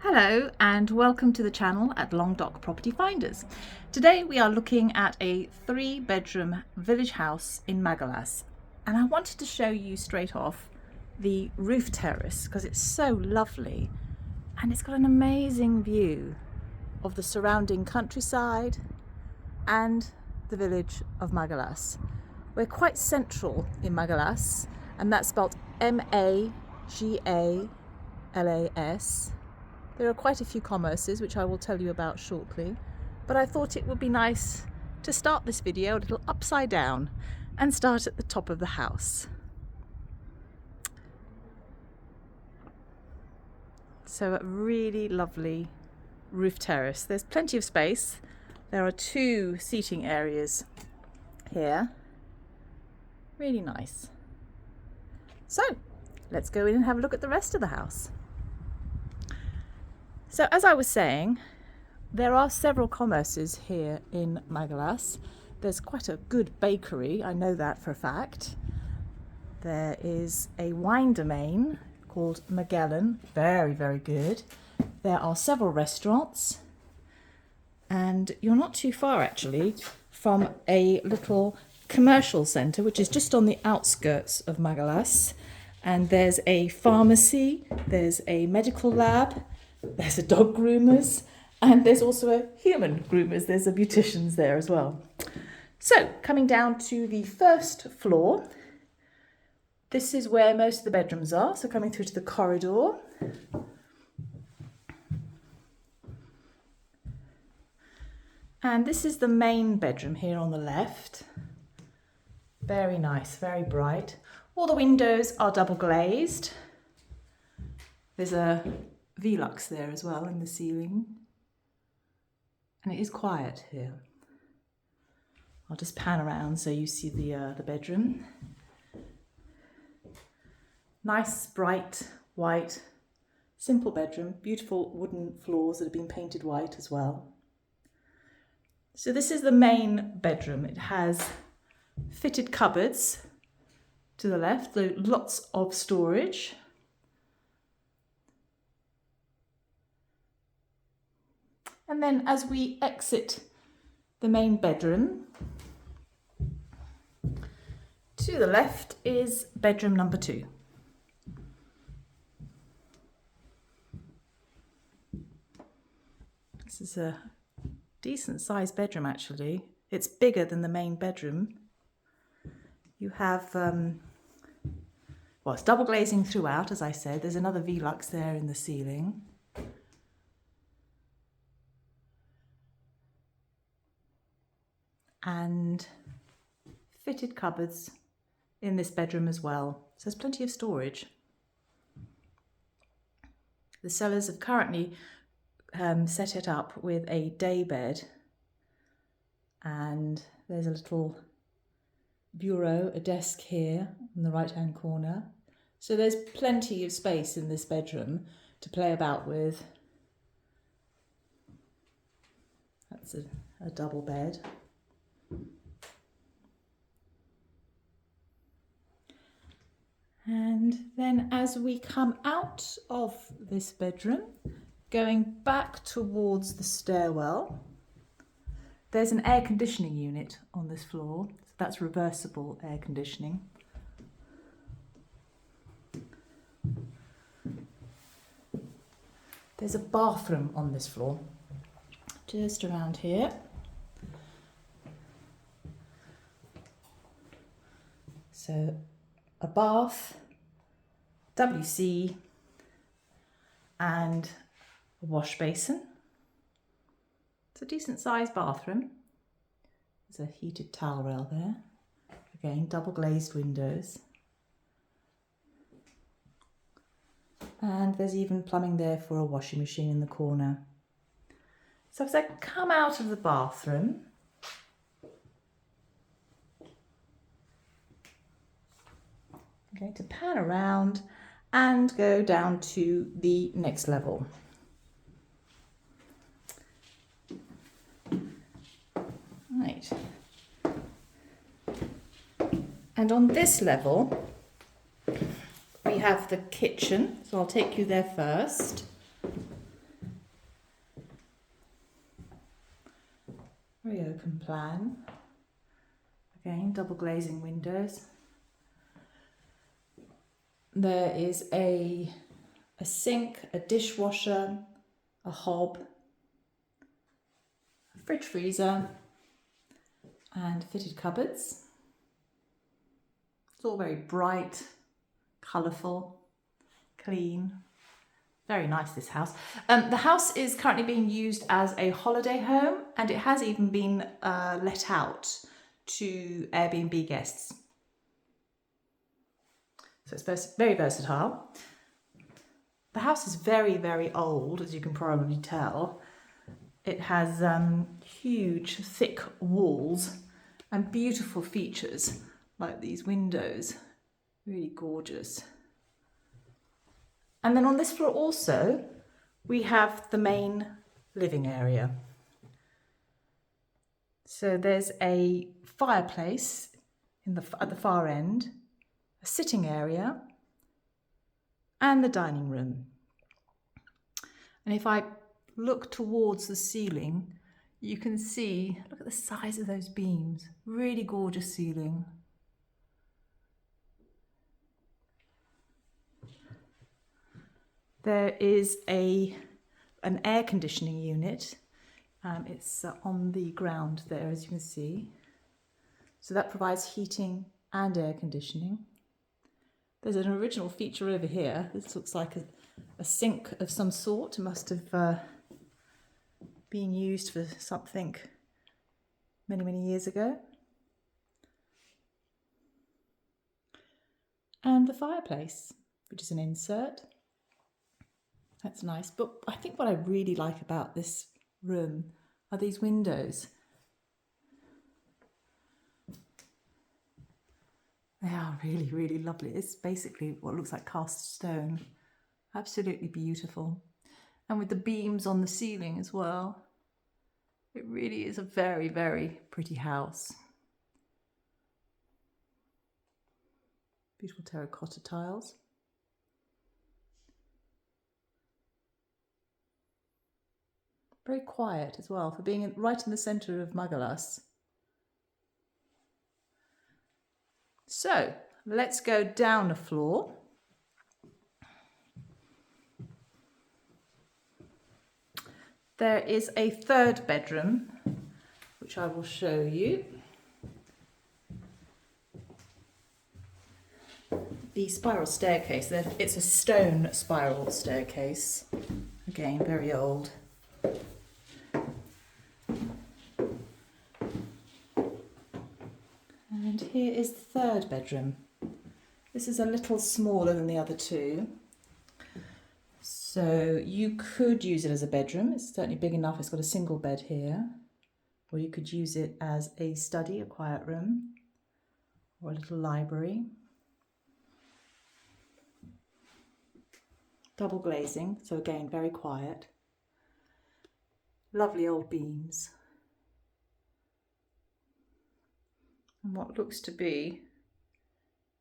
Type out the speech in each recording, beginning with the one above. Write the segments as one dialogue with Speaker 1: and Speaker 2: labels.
Speaker 1: Hello and welcome to the channel at Languedoc Property Finders. Today we are looking at a 3-bedroom village house in Magalas, and I wanted to show you straight off the roof terrace because it's so lovely and it's got an amazing view of the surrounding countryside and the village of Magalas. We're quite central in Magalas, and that's spelled M-A-G-A-L-A-S. There are quite a few commerces which I will tell you about shortly, but I thought it would be nice to start this video a little upside down and start at the top of the house. So a really lovely roof terrace. There's plenty of space. There are 2 seating areas here. Really nice. So let's go in and have a look at the rest of the house. So as I was saying, there are several commerces here in Magalas. There's quite a good bakery, I know that for a fact. There is a wine domain called Michele, very, very good. There are several restaurants, and you're not too far actually from a little commercial centre which is just on the outskirts of Magalas. And there's a pharmacy, there's a medical lab, there's a dog groomers, and there's also a human groomers. There's a beautician's there as well. So coming down to the first floor, this is where most of the bedrooms are. So coming through to the corridor. And this is the main bedroom here on the left. Very nice, very bright. All the windows are double glazed. There's a Velux there as well in the ceiling, and it is quiet here. I'll just pan around so you see the bedroom. Nice, bright, white, simple bedroom. Beautiful wooden floors that have been painted white as well. So this is the main bedroom. It has fitted cupboards to the left, so lots of storage. And then as we exit the main bedroom, to the left is bedroom number 2. This is a decent sized bedroom actually. It's bigger than the main bedroom. You have, well, it's double glazing throughout, as I said. There's another Velux there in the ceiling. And fitted cupboards in this bedroom as well. So there's plenty of storage. The sellers have currently set it up with a day bed, and there's a little bureau, a desk here in the right hand corner. So there's plenty of space in this bedroom to play about with. That's a double bed. And then as we come out of this bedroom, going back towards the stairwell, there's an air conditioning unit on this floor. So that's reversible air conditioning. There's a bathroom on this floor, just around here. So a bath, WC, and a wash basin. It's a decent sized bathroom. There's a heated towel rail there. Again, double glazed windows. And there's even plumbing there for a washing machine in the corner. So as I come out of the bathroom, I'm going to pan around and go down to the next level. Right. And on this level, we have the kitchen, so I'll take you there first. Very open plan. Again, double glazing windows. There is a sink, a dishwasher, a hob, a fridge freezer, and fitted cupboards. It's all very bright, colourful, clean. Very nice, this house. The house is currently being used as a holiday home, and it has even been let out to Airbnb guests. So it's very versatile. The house is very, very old, as you can probably tell. It has huge, thick walls and beautiful features like these windows. Really gorgeous. And then on this floor also, we have the main living area. So there's a fireplace at the far end, a sitting area, and the dining room. And if I look towards the ceiling, you can see, look at the size of those beams. Really gorgeous ceiling. There is an air conditioning unit. It's on the ground there, as you can see. So that provides heating and air conditioning. There's an original feature over here. This looks like a sink of some sort. It must have been used for something many, many years ago. And the fireplace, which is an insert. That's nice. But I think what I really like about this room are these windows. They are really, really lovely. It's basically what looks like cast stone. Absolutely beautiful. And with the beams on the ceiling as well. It really is a very, very pretty house. Beautiful terracotta tiles. Very quiet as well, for being right in the centre of Magalas. So let's go down a floor. There is a third bedroom, which I will show you. The spiral staircase, it's a stone spiral staircase. Again, very old. And here is the third bedroom. This is a little smaller than the other two. So you could use it as a bedroom. It's certainly big enough. It's got a single bed here. Or you could use it as a study, a quiet room, or a little library. Double glazing, so again, very quiet. Lovely old beams. And what looks to be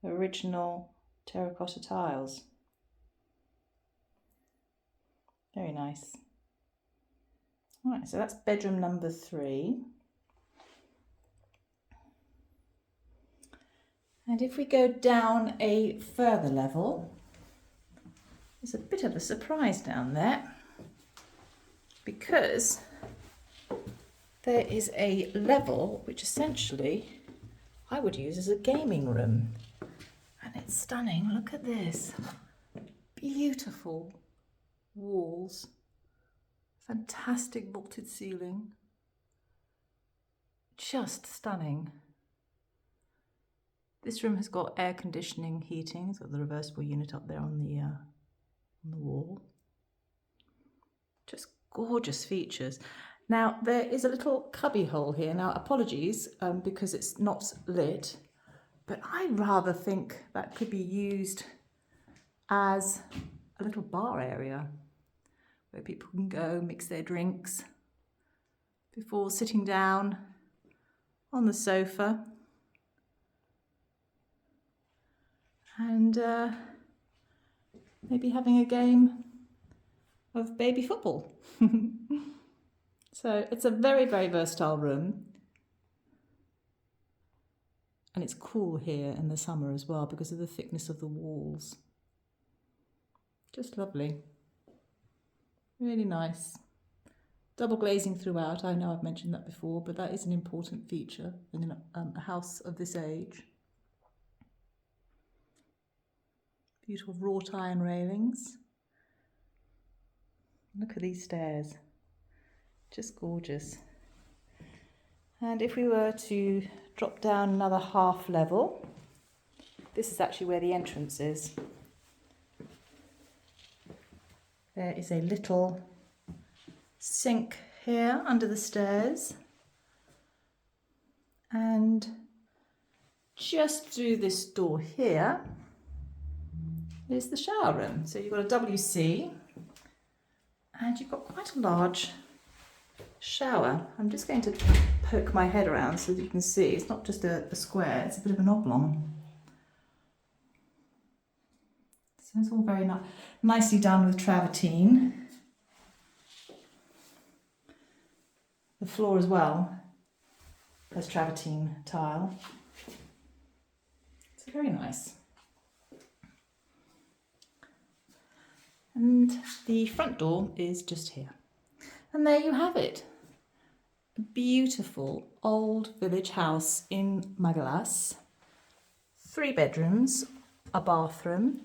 Speaker 1: original terracotta tiles. Very nice. All right, so that's bedroom number 3. And if we go down a further level, there's a bit of a surprise down there, because there is a level which essentially I would use as a gaming room. And it's stunning. Look at this. Beautiful walls. Fantastic vaulted ceiling. Just stunning. This room has got air conditioning, heating. It's got the reversible unit up there on the wall. Just gorgeous features. Now, there is a little cubby hole here. Now, apologies, because it's not lit, but I rather think that could be used as a little bar area where people can go mix their drinks before sitting down on the sofa and maybe having a game of baby football. So it's a very, very versatile room. And it's cool here in the summer as well because of the thickness of the walls. Just lovely. Really nice. Double glazing throughout. I know I've mentioned that before, but that is an important feature in a house of this age. Beautiful wrought iron railings. Look at these stairs. Just gorgeous. And if we were to drop down another half level, this is actually where the entrance is. There is a little sink here under the stairs. And just through this door here is the shower room. So you've got a WC and you've got quite a large shower. I'm just going to poke my head around so that you can see it's not just a square, it's a bit of an oblong. So it's all very nicely done with travertine. The floor as well has travertine tile. It's very nice. And the front door is just here. And there you have it. A beautiful old village house in Magalas. 3 bedrooms, a bathroom,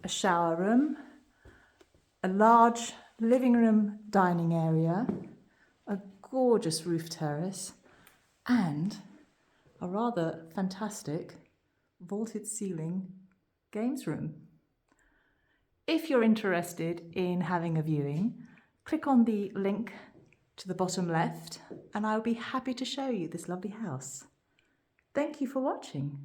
Speaker 1: a shower room, a large living room dining area, a gorgeous roof terrace, and a rather fantastic vaulted ceiling games room. If you're interested in having a viewing, click on the link to the bottom left and I'll be happy to show you this lovely house. Thank you for watching.